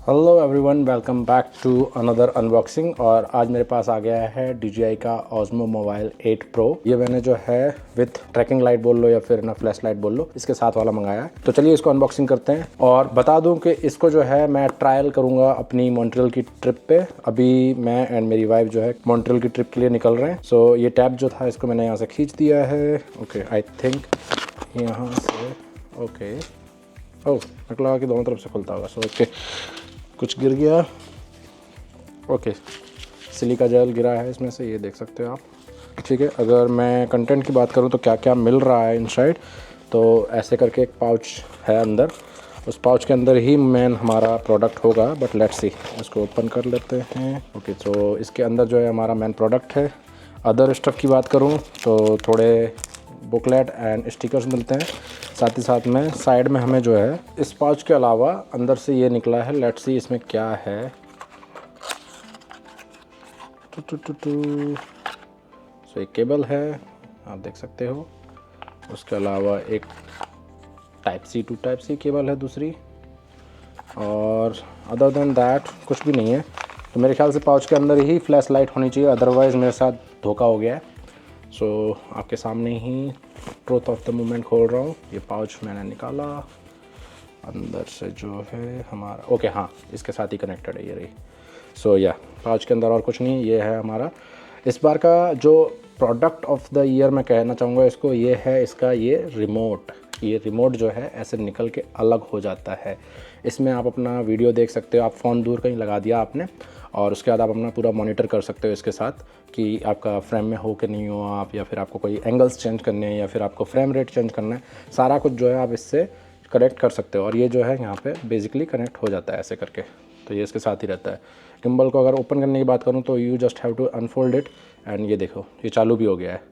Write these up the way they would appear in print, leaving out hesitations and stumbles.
Hello everyone, welcome back to another unboxing. और आज मेरे पास आ गया है DJI का Osmo Mobile 8 Pro। ये मैंने जो है विथ ट्रैकिंग लाइट बोल लो या फिर ना फ्लैश लाइट बोल लो, इसके साथ वाला मंगाया है। तो चलिए इसको अनबॉक्सिंग करते हैं। और बता दूं कि इसको जो है मैं ट्रायल करूंगा अपनी मॉन्ट्रियल की ट्रिप पे। अभी मैं एंड मेरी वाइफ जो है मॉन्ट्रियल की ट्रिप के लिए निकल रहे हैं। सो ये टैब जो था इसको मैंने यहाँ से खींच दिया है। ओके, आई थिंक यहाँ से ओके ओह मेरे लगा कि दोनों तरफ से खुलता होगा। सो ओके, कुछ गिर गया। ओके, सिलिका जेल गिरा है इसमें से, ये देख सकते हो आप। ठीक है, अगर मैं कंटेंट की बात करूँ तो क्या क्या मिल रहा है इनसाइड, तो ऐसे करके एक पाउच है अंदर। उस पाउच के अंदर ही मेन हमारा प्रोडक्ट होगा, बट लेट्स सी। इसको ओपन कर लेते हैं। ओके, तो इसके अंदर जो है हमारा मेन प्रोडक्ट है। अदर स्टफ़ की बात करूँ तो थोड़े बुकलेट एंड स्टिकर्स मिलते हैं। साथ ही साथ में साइड में हमें जो है इस पाउच के अलावा अंदर से ये निकला है। लेट्स सी इसमें क्या है। सो एक केबल है, आप देख सकते हो। उसके अलावा एक type C to type C cable है दूसरी, और अदर देन दैट कुछ भी नहीं है। तो मेरे ख्याल से पाउच के अंदर ही फ्लैश लाइट होनी चाहिए, अदरवाइज़ मेरे साथ धोखा हो गया है। सो आपके सामने ही ट्रूथ ऑफ द मोमेंट खोल रहा हूँ। ये पाउच मैंने निकाला, अंदर से जो है हमारा ओके हाँ, इसके साथ ही कनेक्टेड है ये रही। सो या पाउच के अंदर और कुछ नहीं, ये है हमारा इस बार का जो प्रोडक्ट ऑफ द ईयर मैं कहना चाहूँगा इसको। ये है इसका ये रिमोट। ये रिमोट जो है ऐसे निकल के अलग हो जाता है। इसमें आप अपना वीडियो देख सकते हो। आप फ़ोन दूर कहीं लगा दिया आपने, और उसके बाद आप अपना पूरा मॉनिटर कर सकते हो इसके साथ कि आपका फ्रेम में हो कि नहीं हो आप, या फिर आपको कोई एंगल्स चेंज करने हैं, या फिर आपको फ्रेम रेट चेंज करना है। सारा कुछ जो है आप इससे कनेक्ट कर सकते हो। और ये जो है यहाँ पे बेसिकली कनेक्ट हो जाता है ऐसे करके। तो ये इसके साथ ही रहता है। गिम्बल को अगर ओपन करने की बात करूँ तो you just have to unfold it, and ये देखो ये चालू भी हो गया है।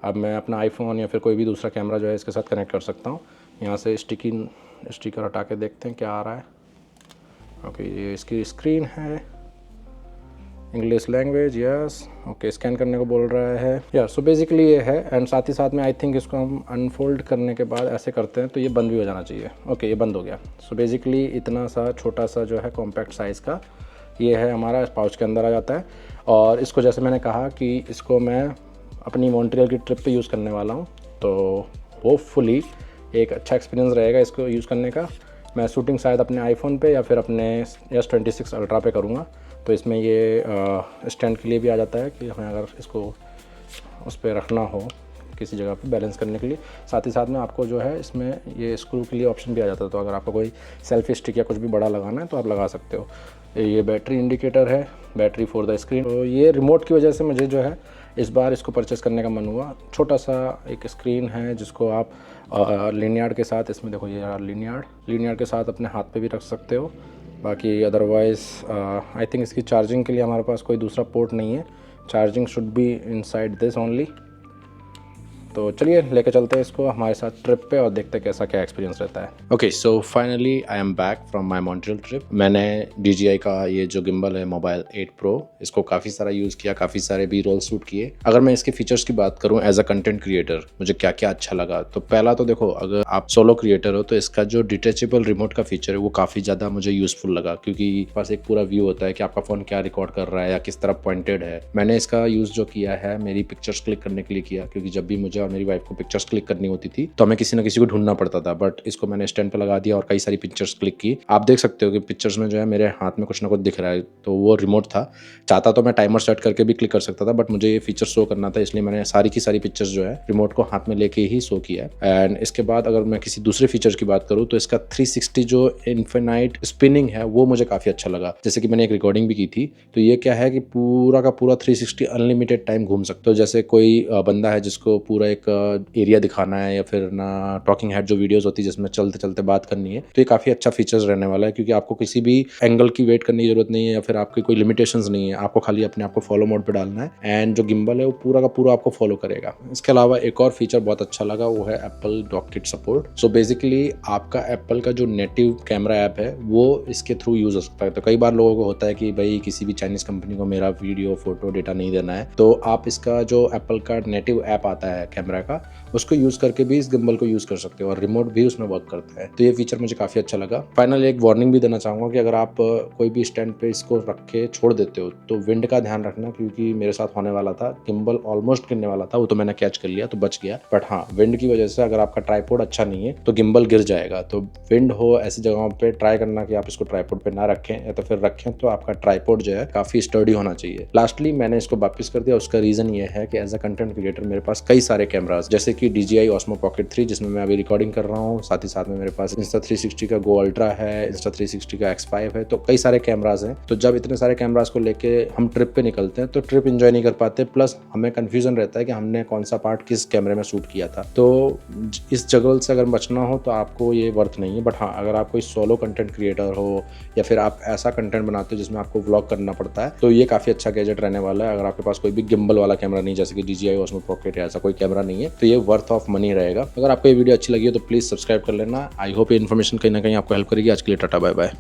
अब मैं अपना आईफोन या फिर कोई भी दूसरा कैमरा जो है इसके साथ कनेक्ट कर सकता हूँ। यहाँ से स्टिकर हटा के देखते हैं क्या आ रहा है। ओके, ये इसकी स्क्रीन है, English language, yes. Okay, scan करने को बोल रहा है यार। सो बेसिकली ये है। एंड साथ ही साथ में आई थिंक इसको हम अनफोल्ड करने के बाद ऐसे करते हैं तो ये बंद भी हो जाना चाहिए। ओके, ये बंद हो गया। सो बेसिकली इतना सा छोटा सा जो है कॉम्पैक्ट साइज़ का ये है हमारा, इस पाउच के अंदर आ जाता है। और इसको जैसे मैंने कहा कि इसको मैं अपनी मॉन्ट्रियल की ट्रिप पे यूज़ करने वाला हूँ, तो होपफुली एक अच्छा एक्सपीरियंस रहेगा इसको यूज़ करने का। मैं शूटिंग शायद अपने आईफोन पे या फिर अपने S26 अल्ट्रा पे करूँगा। तो इसमें ये स्टैंड के लिए भी आ जाता है कि हमें अगर इसको उस पर रखना हो किसी जगह पे बैलेंस करने के लिए। साथ ही साथ में आपको जो है इसमें ये स्क्रू के लिए ऑप्शन भी आ जाता है। तो अगर आपको कोई सेल्फी स्टिक या कुछ भी बड़ा लगाना है तो आप लगा सकते हो। ये बैटरी इंडिकेटर है, बैटरी फॉर द स्क्रीन। तो ये रिमोट की वजह से मुझे जो है इस बार इसको परचेस करने का मन हुआ। छोटा सा एक स्क्रीन है जिसको आप लिनियार्ड के साथ, इसमें देखो ये लिनियार्ड के साथ अपने हाथ पे भी रख सकते हो। बाकी अदरवाइज़ आई थिंक इसकी चार्जिंग के लिए हमारे पास कोई दूसरा पोर्ट नहीं है। Charging should be inside this only. तो चलिए लेके चलते हैं इसको हमारे साथ ट्रिप पे और देखते हैं कैसा क्या एक्सपीरियंस रहता है। Okay, so finally I am back from my Montreal trip. मैंने DJI का ये जो गिम्बल है मोबाइल 8 Pro, इसको काफ़ी सारा यूज़ किया, काफ़ी सारे भी रोल शूट किए। अगर मैं इसके फीचर्स की बात करूँ एज अ कंटेंट क्रिएटर, मुझे क्या क्या अच्छा लगा, तो पहला तो देखो, अगर आप सोलो क्रिएटर हो तो इसका जो डिटेचेबल रिमोट का फीचर है वो काफ़ी ज़्यादा मुझे यूज़फुल लगा, क्योंकि पास एक पूरा व्यू होता है कि आपका फ़ोन क्या रिकॉर्ड कर रहा है या किस तरफ पॉइंटेड है। मैंने इसका यूज़ जो किया है मेरी पिक्चर्स क्लिक करने के लिए किया, क्योंकि जब भी मुझे और मेरी वाइफ को पिक्चर्स क्लिक करनी होती थी तो हमें किसी ना किसी को ढूंढना पड़ता था। बट इसको मैंने स्टैंड पे लगा दिया और कई सारी पिक्चर्स क्लिक की। आप देख सकते हो कि पिक्चर्स में जो है मेरे हाथ में कुछ ना कुछ दिख रहा है, तो वो रिमोट था। चाहता तो मैं टाइमर सेट करके भी क्लिक कर सकता था, बट मुझे ये फीचर शो करना था, इसलिए मैंने सारी की सारी पिक्चर्स जो है रिमोट को हाथ में लेके ही शो किया। एंड इसके बाद अगर मैं किसी दूसरे फीचर की बात करूँ तो इसका 360 जो इन्फिनाइट स्पिनिंग है वो मुझे काफ़ी अच्छा लगा। जैसे कि मैंने एक रिकॉर्डिंग भी की थी, तो ये क्या है कि पूरा का पूरा 360 अनलिमिटेड टाइम घूम सकते हो। जैसे कोई बंदा है जिसको पूरा एक एरिया दिखाना है, या फिर ना टॉकिंग हेड जो वीडियोस होती है जिसमें चलते चलते बात करनी है, तो ये काफ़ी अच्छा फीचर्स रहने वाला है, क्योंकि आपको किसी भी एंगल की वेट करने की जरूरत नहीं है, या फिर आपकी कोई लिमिटेशंस नहीं है। आपको खाली अपने आप को फॉलो मोड पे डालना है, एंड जो गिम्बल है वो पूरा का पूरा आपको फॉलो करेगा। इसके अलावा एक और फीचर बहुत अच्छा लगा, वो है एप्पल डॉककिट सपोर्ट। सो बेसिकली आपका एप्पल का जो नेटिव कैमरा ऐप है वो इसके थ्रू यूज हो सकता है। तो कई बार लोगों को होता है कि भाई किसी भी चाइनीज कंपनी को मेरा वीडियो फोटो डेटा नहीं देना है, तो आप इसका जो एप्पल का नेटिव ऐप आता है कैमरा का, उसको यूज़ करके भी इस गिम्बल को यूज़ कर सकते हो और रिमोट भी उसमें वर्क करता है। तो ये फीचर मुझे काफ़ी अच्छा लगा। फाइनली एक वार्निंग भी देना चाहूँगा कि अगर आप कोई भी स्टैंड पे इसको रख के छोड़ देते हो तो विंड का ध्यान रखना, क्योंकि मेरे साथ होने वाला था, गिम्बल ऑलमोस्ट गिरने वाला था, वो तो मैंने कैच कर लिया तो बच गया। बट हाँ, विंड की वजह से अगर आपका ट्राइपॉड अच्छा नहीं है तो गिम्बल गिर जाएगा। तो विंड हो ऐसी जगहों पे ट्राई करना कि आप इसको ट्राइपॉड पे ना रखें, या तो फिर रखें तो आपका ट्राइपॉड जो है काफ़ी स्टर्डी होना चाहिए। लास्टली मैंने इसको वापस कर दिया। उसका रीज़न ये है कि एज अ कंटेंट क्रिएटर मेरे पास कई सारे कैमरास, जैसे कि DJI Osmo Pocket 3 जिसमें मैं अभी रिकॉर्डिंग कर रहा हूँ, साथ ही साथ में मेरे पास Insta360 का Go Ultra है, Insta360 का X5 है, तो कई सारे कैमरास हैं। तो जब इतने सारे कैमरास को लेके हम ट्रिप पे निकलते हैं तो ट्रिप एंजॉय नहीं कर पाते, प्लस हमें कन्फ्यूजन रहता है कि हमने कौन सा पार्ट किस कैमरे में शूट किया था। तो इस जगल से अगर बचना हो तो आपको ये वर्थ नहीं है। बट हाँ, अगर आप कोई सोलो कंटेंट क्रिएटर हो या फिर आप ऐसा कंटेंट बनाते हो जिसमें आपको व्लॉग करना पड़ता है, तो ये काफ़ी अच्छा गैजेट रहने वाला है। अगर आपके पास कोई भी गिम्बल वाला कैमरा नहीं, जैसे कि DJI Osmo Pocket या ऐसा कोई कैमरा नहीं है, तो ये वर्थ ऑफ मनी रहेगा। अगर आपको ये वीडियो अच्छी लगी है तो प्लीज़ सब्सक्राइब कर लेना। आई होप ये इन्फॉर्मेशन कहीं ना कहीं आपको हेल्प करेगी। आज के लिए टाटा बाय बाय।